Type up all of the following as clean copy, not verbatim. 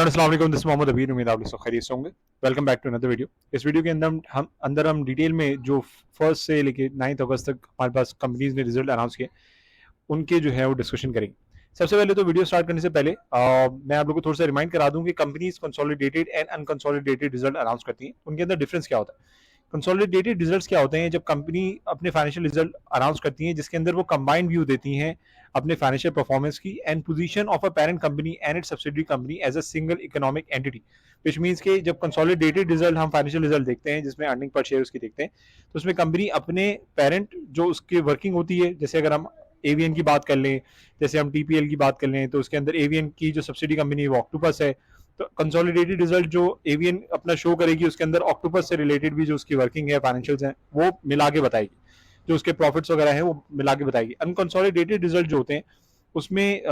अस्सलाम वालेकुम, दिस मोहम्मद अबीर। उम्मीद आप लोग खैरियत से होंगे। Welcome back to another video. इस वीडियो के अंदर हम डिटेल में जो फर्स्ट से लेके 9 अगस्त तक हमारे पास कंपनीज ने रिजल्ट अनाउंस किए उनके जो है वो डिस्कशन करेंगे। सबसे पहले तो वीडियो स्टार्ट करने से पहले मैं आप लोगों को थोड़ा सा रिमाइंड करा दूं कि companies consolidated and unconsolidated result announce करती हैं, उनके अंदर डिफरेंस क्या होता है। कंसोलिडेटेड रिजल्ट्स क्या होते हैं? जब कंपनी अपने फाइनेंशियल रिजल्ट अनाउंस करती हैं जिसके अंदर वो कंबाइंड व्यू देती हैं अपने फाइनेंशियल परफॉर्मेंस की and position of a parent company and its subsidiary company as a single economic entity, which means कि जब कंसोलिडेटेड रिजल्ट हम फाइनेंशियल रिजल्ट देखते हैं जिसमें अर्निंग पर शेयर उसकी देखते हैं, तो उसमें कंपनी अपने पेरेंट जो उसकी वर्किंग होती है, जैसे अगर हम एवीएन की बात कर लें, जैसे हम टीपीएल की बात कर लें, तो उसके अंदर एवीएन की जो सब्सिडी कंपनी है वो ऑक्टोपस है। तो कंसोलिडेटेड रिजल्ट जो एवीएन अपना शो करेगी उसके अंदर ऑक्टोपस से रिलेटेड भी जो उसकी वर्किंग है, फाइनेंशियल्स हैं, वो मिला के बताएगी, जो उसके प्रॉफिट्स वगैरह हैं वो मिला के बताएगी। अनकंसोलिडेटेड रिजल्ट जो होते हैं उसमें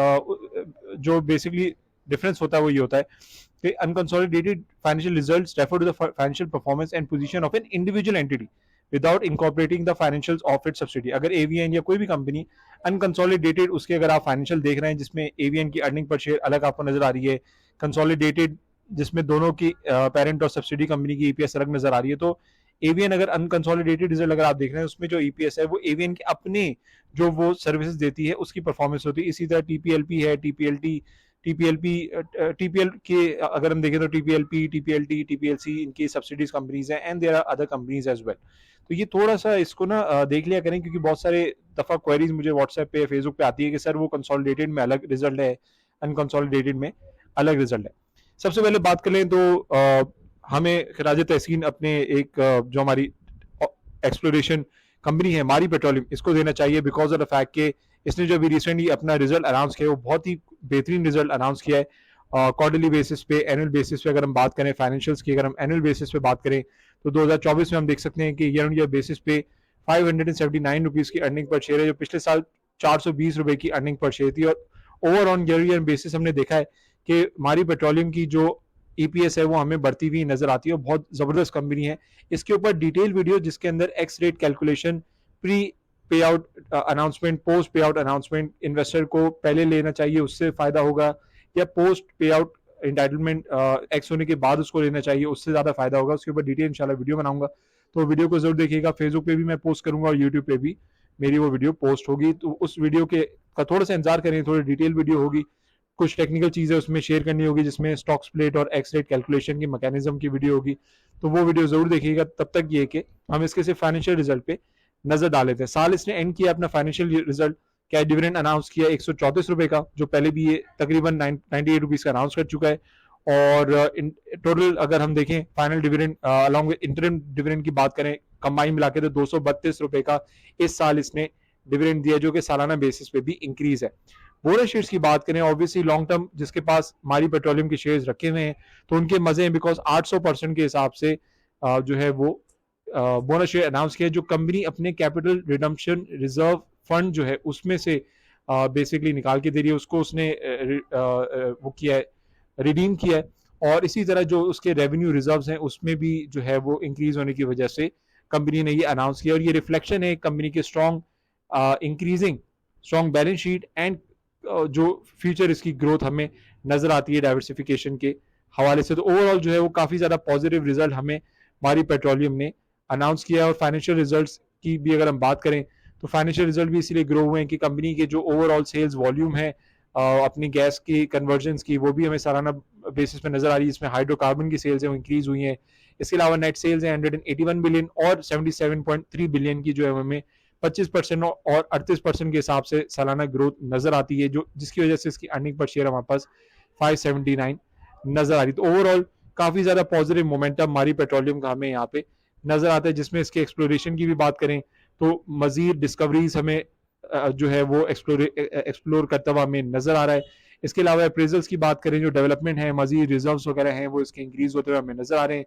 जो बेसिकली डिफरेंस होता है वो ये होता है कि unconsolidated financial results refer to the financial performance and position of an individual entity without incorporating the financials of its subsidy. अगर एवीएन या कोई भी कंपनी अनकंसोलिडेटेड उसके अगर आप फाइनेंशियल देख रहे हैं जिसमें एवीएन की अर्निंग पर शेयर अलग आपको नजर आ रही है, कंसोलिडेटेड जिसमें दोनों की पेरेंट और सब्सिडी कंपनी की ईपीएस अलग नजर आ रही है, तो एवीएन अगर अनकंसोलिडेटेड रिजल्ट अगर आप देख रहे हैं उसमें जो ईपीएस है वो एवीएन के अपने जो वो सर्विसेज देती है उसकी परफॉर्मेंस होती है। इसी तरह टीपीएलपी है, टीपीएलपी टीपीएल के अगर हम देखें तो टीपीएलपी, टीपीएलटी, टीपीएलसी इनकी सब्सिडीज कंपनीज हैं and there are other companies as well. तो ये थोड़ा सा इसको ना देख लिया करें, क्योंकि बहुत सारे दफा क्वेरीज मुझे व्हाट्सएप पे फेसबुक पे आती है कि सर वो कंसोलिडेटेड में अलग रिजल्ट है, अनकंसोलिडेटेड में अलग रिजल्ट है। सबसे पहले बात कर लें तो हमें खराज तहसीन अपने एक जो हमारी एक्सप्लोरेशन कंपनी है मारी पेट्रोलियम, इसको देना चाहिए बिकॉज ऑफ द फैक्ट कि इसने जो अभी रिसेंटली अपना रिजल्ट अनाउंस किया वो बहुत ही बेहतरीन रिजल्ट अनाउंस किया है। क्वार्टरली बेसिस पे, एनुअल बेसिस पे अगर हम बात करें फाइनेंशियल्स की, अगर हम एनुअल बेसिस पे बात करें तो 2024 में हम देख सकते हैं कि ईयर ऑन ईयर बेसिस पे 579 रुपीज की अर्निंग पर शेयर है, जो पिछले साल 420 रुपए की अर्निंग पर शेयर थी। और ओवर ऑन ईयर बेसिस हमने देखा है कि मारी पेट्रोलियम की जो ईपीएस है वो हमें बढ़ती हुई नजर आती है और बहुत जबरदस्त कंपनी है। इसके ऊपर डिटेल वीडियो जिसके अंदर एक्स रेट कैलकुलेशन, प्री पे आउट अनाउंसमेंट, पोस्ट पे आउट अनाउंसमेंट, इन्वेस्टर को पहले लेना चाहिए उससे फायदा होगा या पोस्ट पे आउट इंटाइटलमेंट एक्स होने के बाद उसको लेना चाहिए उससे ज्यादा फायदा होगा, उसके ऊपर डिटेल इंशाल्लाह वीडियो बनाऊंगा। तो वीडियो को जरूर देखिएगा। फेसबुक पे भी मैं पोस्ट करूंगा और यूट्यूब पे भी मेरी वो वीडियो पोस्ट होगी, तो उस वीडियो के का थोड़ा सा इंतजार करें, थोड़ी डिटेल वीडियो होगी, कुछ टेक्निकल चीजें उसमें शेयर करनी होगी जिसमें स्टॉक स्प्लिट और एक्स रेट कैलकुलेशन की मैकेनिज्म की वीडियो होगी, तो वो वीडियो जरूर देखिएगा। तब तक ये कि हम इसके सिर्फ फाइनेंशियल रिजल्ट पे नजर डाल लेते हैं। साल इसने एंड किया अपना फाइनेंशियल रिजल्ट, क्या डिविडेंड अनाउंस किया 134 रुपए का, जो पहले भी ये तकरीबन 98 रुपीज का अनाउंस कर चुका है। और टोटल अगर हम देखें final dividend along with interim dividend की बात करें कंबाइन मिला के तो 232 रुपए का इस साल इसने डिविडेंड दिया, जो कि सालाना बेसिस पे भी इंक्रीज है। बोनस शेयर्स की बात करें, ऑब्वियसली लॉन्ग टर्म जिसके पास मारी पेट्रोलियम के शेयर्स रखे हुए हैं तो उनके मजे हैं, बिकॉज 800% के हिसाब से जो है वो बोनस शेयर अनाउंस किया, जो कंपनी अपने कैपिटल रिडम्पशन रिजर्व फंड जो है उसमें से बेसिकली निकाल के दे रही है, उसको उसने वो किया है, रिडीम किया है। और इसी तरह जो उसके रेवेन्यू रिजर्व्स हैं उसमें भी जो है वो इंक्रीज होने की वजह से कंपनी ने ये अनाउंस किया, और ये रिफ्लेक्शन है कंपनी के strong increasing strong balance sheet and जो फ्यूचर इसकी ग्रोथ हमें नजर आती है डाइवर्सिफिकेशन के हवाले से। तो ओवरऑल जो है वो काफी ज्यादा पॉजिटिव रिजल्ट हमें मारी पेट्रोलियम ने अनाउंस किया है। और फाइनेंशियल रिजल्ट्स की भी अगर हम बात करें तो फाइनेंशियल रिजल्ट भी इसीलिए ग्रो हुए हैं कि कंपनी के जो ओवरऑल सेल्स वॉल्यूम है अपनी गैस की कन्वर्जन की, वो भी हमें सालाना बेसिस पे नजर आ रही है। इसमें हाइड्रोकार्बन की सेल्स है वो इंक्रीज हुई हैं। इसके अलावा नेट सेल्स है 181 बिलियन और 77.3 बिलियन की जो है हमें 25% और 38% के हिसाब से सालाना ग्रोथ नजर आती है, जो जिसकी वजह से इसकी अर्निंग पर शेयर हमारे पास 579 नजर आ रही है। तो ओवरऑल काफी ज्यादा पॉजिटिव मोमेंटम मारी पेट्रोलियम का हमें यहाँ पे नजर आता है। जिसमें इसके एक्सप्लोरेशन की भी बात करें तो मजीद डिस्कवरीज हमें जो है वो एक्सप्लोर करता हुआ हमें नजर आ रहा है। इसके अलावा अप्रेजल्स की बात करें, जो डेवलपमेंट है, मजीद रिजर्व्स वगैरह हैं वो इसके इंक्रीज होते हुए हमें नजर आ रहे हैं।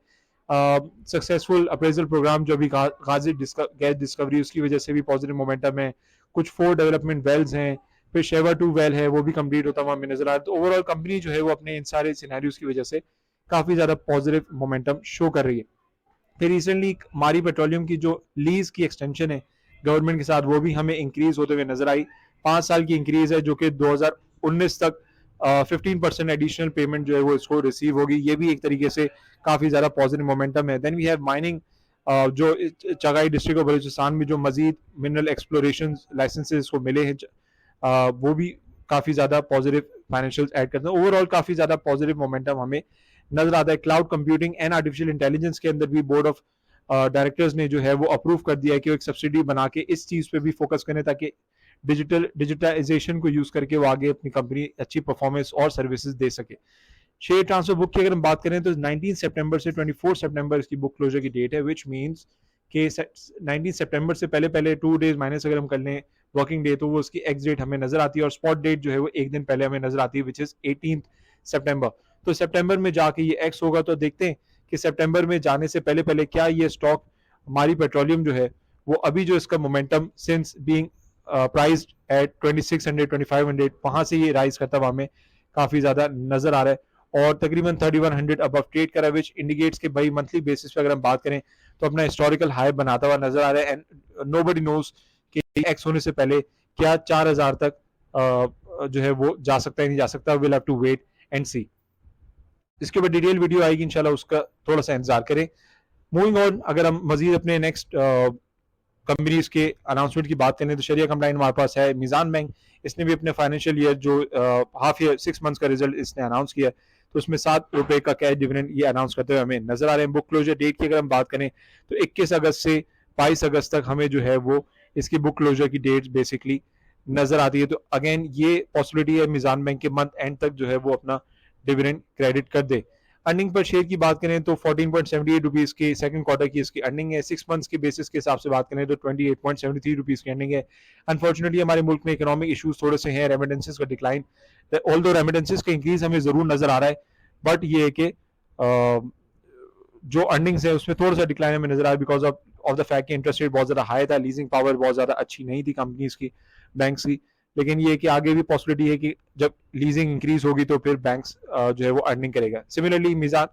सक्सेसफुल अप्रेजल प्रोग्राम जो अभी गाजी गैस डिस्कवरी उसकी वजह से भी पॉजिटिव मोमेंटम है। कुछ 4 डेवलपमेंट वेल्स हैं, फिर शेवा 2 वेल है वो भी कंप्लीट होता हुआ हमें नजर आ रहा है। तो ओवरऑल कंपनी जो है वो अपने इन सारे सिनेरियोज की वजह से काफी ज्यादा पॉजिटिव मोमेंटम शो कर रही है। फिर रिसेंटली मारी पेट्रोलियम की जो लीज की एक्सटेंशन है गवर्नमेंट के साथ वो भी हमें इंक्रीज होते हुए नजर आई। 5 साल की इंक्रीज है जो कि 2019 तक 15% एडिशनल पेमेंट जो है वो इसको रिसीव होगी, ये भी एक तरीके से काफ़ी ज़्यादा पॉजिटिव मोमेंटम है। देन वी हैव माइनिंग, जो चगाई डिस्ट्रिक्ट ऑफ बलूचिस्तान में जो मजीद मिनरल एक्सप्लोरेशन लाइसेंसेस को मिले हैं, वो भी काफ़ी ज़्यादा पॉजिटिव फाइनेंशियल ऐड करते हैं। ओवरऑल काफ़ी ज़्यादा पॉजिटिव मोमेंटम हमें नजर आता है। Cloud computing and artificial intelligence के अंदर भी बोर्ड ऑफ डायरेक्टर्स ने जो है वो अप्रूव कर दिया है कि वो एक सब्सिडी बना के इस चीज़ पे भी फोकस करें, ताकि डिजिटाइजेशन को यूज़ करके वो आगे अपनी कंपनी अच्छी परफॉर्मेंस और सर्विसेज दे सके। शेयर ट्रांसफर बुक की अगर हम बात करें तो 19 सितंबर से 24 सितंबर इसकी बुक क्लोजर की डेट है, विच मींस कि 19 सितंबर से पहले पहले 2 डेज माइनस अगर हम कर लें वर्किंग डे, तो वो उसकी एक्स डेट हमें नजर आती है, और स्पॉट डेट जो है वो एक दिन पहले हमें नजर आती है, विच इज 18 सितंबर। तो सितंबर में जाके ये एक्स होगा, तो देखते हैं कि सितंबर में जाने से पहले पहले क्या ये स्टॉक हमारी पेट्रोलियम जो है वो अभी जो इसका momentum since being priced eight 2600 2500 वहां से ये राइज करता हुआ हमें काफी ज्यादा नजर आ रहा है, और तकरीबन 3100 अबव ट्रेड करा, विच इंडिकेट्स कि भाई मंथली बेसिस पे अगर हम बात करें तो अपना हिस्टोरिकल हाई बनाता हुआ नजर आ रहा है। एंड नोबडी नोज कि एक्स होने से पहले क्या 4000 तक जो है वो जा सकता है नहीं जा सकता, will have to wait and see. इसके बाद डिटेल वीडियो आएगी इंशाल्लाह, उसका थोड़ा सा इंतजार करें। मूविंग ऑन, अगर हम मजीद अपने नेक्स्ट कंपनीज के अनाउंसमेंट की बात करें तो शरिया कंप्लाइन हमारे पास है मीज़ान बैंक। इसने भी अपने फाइनेंशियल ईयर जो हाफ ईयर 6 मंथ्स का रिजल्ट इसने अनाउंस किया है, तो उसमें ₹7 का कैश डिविडेंड ये अनाउंस करते हुए हमें नजर आ रहे हैं। बुक क्लोजर डेट की अगर हम बात करें तो 21 अगस्त से 22 अगस्त तक हमें जो है वो इसकी बुक क्लोजर की डेट बेसिकली नजर आती है। तो अगेन ये पॉसिबिलिटी है मीज़ान बैंक के मंथ एंड तक जो है वो अपना डिविडेंड क्रेडिट कर दे। अर्निंग पर शेयर की बात करें तो 14.78 रुपीज की सेकंड क्वार्टर की इसकी अर्निंग है। 6 मंथ्स के बेसिस के हिसाब से बात करें तो 28.73 रुपीज की अर्निंग है। अनफॉर्चुनेटली हमारे मुल्क में इकोनॉमिक इश्यूज थोड़े से हैं, रेमिटेंसेस का डिक्लाइन, ऑल्दो रेमिटेंसेस का इंक्रीज हमें जरूर नजर आ रहा है, बट ये है कि जो अर्निंग्स है उसमें थोड़ा सा डिक्लाइन हमें नजर आ रहा है, बिकॉज ऑफ द फैक्ट कि इंटरेस्ट रेट बहुत ज्यादा हाई था, लीजिंग पावर बहुत ज्यादा अच्छी नहीं थी कंपनीज की, बैंक्स की। लेकिन ये कि आगे भी पॉसिबिलिटी है कि जब लीजिंग इंक्रीज होगी तो फिर बैंक्स जो है वो अर्निंग करेगा। सिमिलरली मीज़ान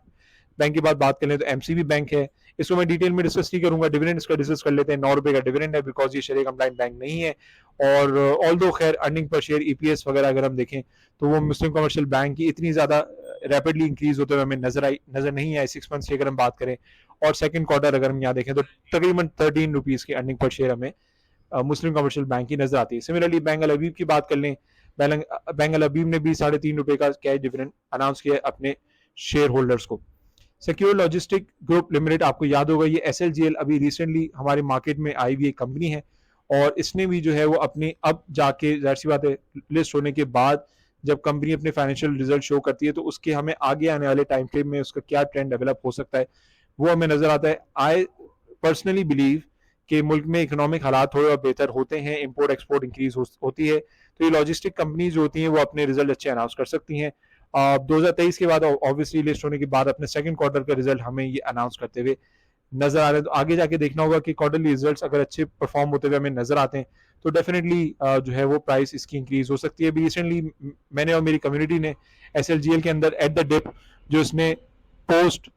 बैंक की बात करें तो एमसीबी बैंक है, इसको मैं डिटेल में डिस्कस नहीं करूंगा, डिविडेंड इसका डिस्कस कर लेते हैं। ₹9 का डिविडेंड है, बिकॉज ये शरिया कंप्लाइंट बैंक नहीं है। और ऑल दो खैर अर्निंग पर शेयर ईपीएस वगैरह अगर हम देखें तो वो मुस्लिम कमर्शियल बैंक की इतनी ज्यादा रैपिडली इंक्रीज होते हुए हमें नजर नहीं आई 6 मंथ्स की अगर हम बात करें। और सेकंड क्वार्टर अगर हम यहाँ देखें तो तकरीबन ₹13 की अर्निंग पर शेयर हमें मुस्लिम कमर्शियल बैंक की नजर आती है। सिमिलरली बैंक अल अबीब की बात कर लें, बैंक अल अबीब ने भी ₹3.5 का कैश डिविडेंड अनाउंस किया है अपने शेयर होल्डर्स को। सिक्योर लॉजिस्टिक ग्रुप लिमिटेड, आपको याद होगा ये एसएलजीएल अभी रिसेंटली हमारे मार्केट में आई हुई एक कंपनी है, और इसने भी जो है वो अपनी अब जाके जाहिर सी बात है लिस्ट होने के बाद जब कंपनी अपने फाइनेंशियल रिजल्ट शो करती है तो उसके हमें आगे आने वाले टाइम फ्रेम में उसका क्या ट्रेंड डेवलप हो सकता है वो हमें नजर आता है। आई पर्सनली बिलीव कि मुल्क में इकोनॉमिक हालात थोड़े और बेहतर होते हैं, इंपोर्ट एक्सपोर्ट इंक्रीज होती है, तो ये लॉजिस्टिक कंपनीज जो होती हैं वो अपने रिजल्ट अच्छे अनाउंस कर सकती हैं। 2023 के बाद ऑब्वियसली लिस्ट होने के बाद अपने सेकंड क्वार्टर का रिजल्ट हमें ये अनाउंस करते हुए नजर आ रहे हैं। तो आगे जाके देखना होगा कि क्वार्टरली रिजल्ट्स अगर अच्छे परफॉर्म होते हुए हमें नजर आते हैं तो डेफिनेटली जो है वो प्राइस इसकी इंक्रीज हो सकती है। अभी रिसेंटली मैंने और मेरी कम्युनिटी ने एसएलजीएल के अंदर एट द डिप जो इसने पोस्ट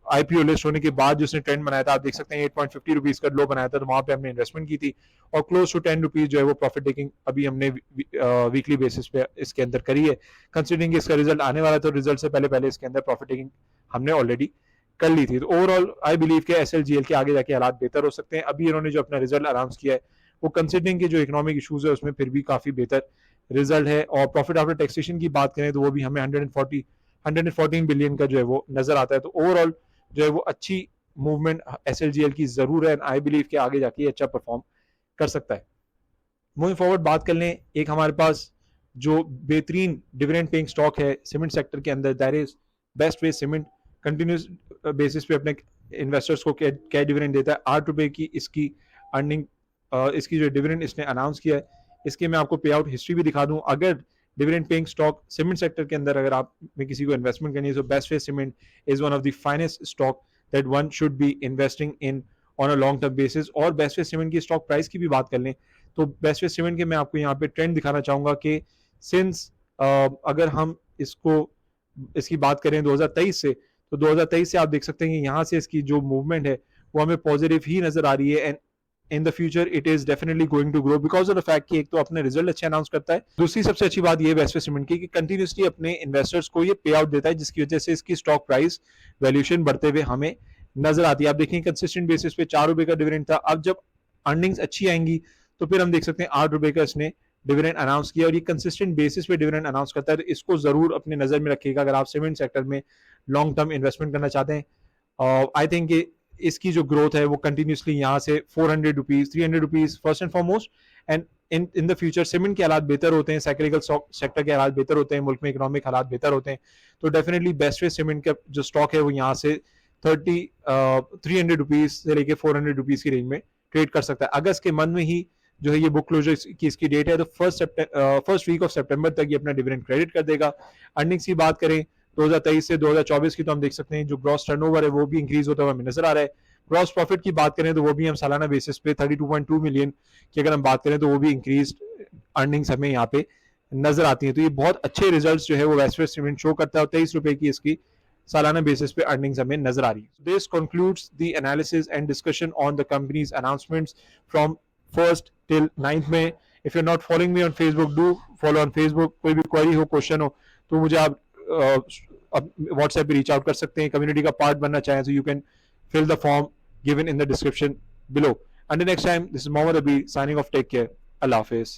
आईपीओ लिस्ट होने के बाद जो इसने ट्रेंड बनाया था, आप देख सकते हैं 8.50 रुपीज का लो बनाया था, तो वहां पे हमने इन्वेस्टमेंट की थी और क्लोज टू 10 रुपीज जो है वो प्रॉफिट टेकिंग अभी हमने वीकली बेसिस पे इसके अंदर करी है। कंसिडरिंग इसका रिजल्ट आने वाला था, रिजल्ट से पहले पहले इसके अंदर प्रॉफिट टेकिंग हमने ऑलरेडी कर ली थी। तो ओवरऑल आई बिलीव के एसएलजीएल के आगे जाके हालात बेहतर हो सकते हैं। अभी इन्होंने जो अपना रिजल्ट अनाउंस किया है वो कंसिडरिंग के जो इकोनॉमिक इशूज है उसमें फिर भी काफी बेहतर रिजल्ट है। और प्रॉफिट आफ्टर टैक्सेशन की बात करें तो वो भी हमें 114 बिलियन का जो है वो नजर आता है। तो ओवरऑल जो है वो अच्छी मूवमेंट एसएलजीएल की जरूर है, एंड आई बिलीव के आगे जाके अच्छा परफॉर्म कर सकता है। मूविंग फॉरवर्ड बात कर लें, एक हमारे पास जो बेहतरीन डिविडेंड पेइंग स्टॉक है सीमेंट सेक्टर के अंदर, that is best way cement. Continuous basis पे अपने इन्वेस्टर्स को क्या डिविडेंड देता है, ₹8 की इसकी अर्निंग, इसकी जो डिविडेंड इसने अनाउंस किया है। इसके मैं आपको पे आउट हिस्ट्री भी दिखा दूं। अगर dividend paying stock cement sector के अंदर अगर आप में किसी को इन्वेस्टमेंट करनी है तो best way cement is one of the finest stock that one should be investing in on a long term basis. और बेस्ट वे सीमेंट की स्टॉक प्राइस की भी बात कर लें तो बेस्ट वे सीमेंट के मैं आपको यहाँ पे ट्रेंड दिखाना चाहूंगा कि सिंस अगर हम इसकी बात करें 2023 से, तो 2023 से आप देख सकते हैं कि यहाँ से इसकी जो मूवमेंट है वो हमें पॉजिटिव ही नजर आ रही है। And in the future it is definitely going to grow because of the fact कि एक तो अपने रिजल्ट अच्छे अनाउंस करता है, दूसरी सबसे अच्छी बात ये वेस्टवे सीमेंट की कि कंटिन्यूसली अपने इन्वेस्टर्स को ये पे आउट देता है, जिसकी वजह से इसकी स्टॉक प्राइस वैल्यूएशन बढ़ते हुए हमें नजर आती है। आप देखें कंसिस्टेंट बेसिस पे 4 रुपए का डिविडेंड था, अब जब अर्निंग्स अच्छी आएंगी तो फिर हम देख सकते हैं 8 रुपए का इसने डिविडेंड अनाउंस किया, और ये कंसिस्टेंट बेसिस पे डिविडेंड अनाउंस करता है, तो इसको जरूर अपने नजर में रखिएगा अगर आप सीमेंट सेक्टर में लॉन्ग टर्म इन्वेस्टमेंट करना चाहते हैं। आई थिंक इसकी जो ग्रोथ है वो कंटिन्यूसली यहाँ से 400 rupees 300 rupees first and foremost, and in the future cement के हालात बेहतर होते हैं, साइक्लिकल सेक्टर के हालात बेहतर होते हैं, मुल्क में इकोनॉमिक हालात बेहतर होते हैं, तो डेफिनेटली बेस्ट वे सीमेंट का जो स्टॉक है वो यहाँ से 300 रुपीज से लेके 400 रुपीज की रेंज में ट्रेड कर सकता है। अगस्त के मंथ में ही जो है ये बुक क्लोजर की इसकी डेट है, तो फर्स्ट वीक ऑफ सितंबर तक ये अपना डिविडेंड क्रेडिट कर देगा। अर्निंग्स की बात करें 2023 से 2024 की, तो हम देख सकते हैं जो ग्रॉस टर्नओवर है वो भी इंक्रीज होता हुआ हमें नजर आ रहा है। ग्रॉस प्रॉफिट की बात करें तो वो भी हम सालाना बेसिस पे 32.2 मिलियन की अगर हम बात करें तो वो भी इंक्रीज अर्निंग्स हमें यहाँ पे नजर आती है। तो ये बहुत अच्छे रिजल्ट्स जो है वो वेस्टवे सीमेंट शो करता है, और 23 रुपए की इसकी सालाना बेसिस पे अर्निंग्स हमें नजर आ रही है। This concludes the analysis and discussion on the companies announcements from 1st till 9th में। If you are not following me on Facebook, do follow on Facebook. कोई भी क्वेरी हो, क्वेश्चन हो तो मुझे आप व्हाट्सएप पे रीच आउट कर सकते हैं। कम्युनिटी का पार्ट बनना चाहें तो you can fill the form given in the description below. Until next time, this is Mohammad Abir signing off. Take care. Allah Hafiz.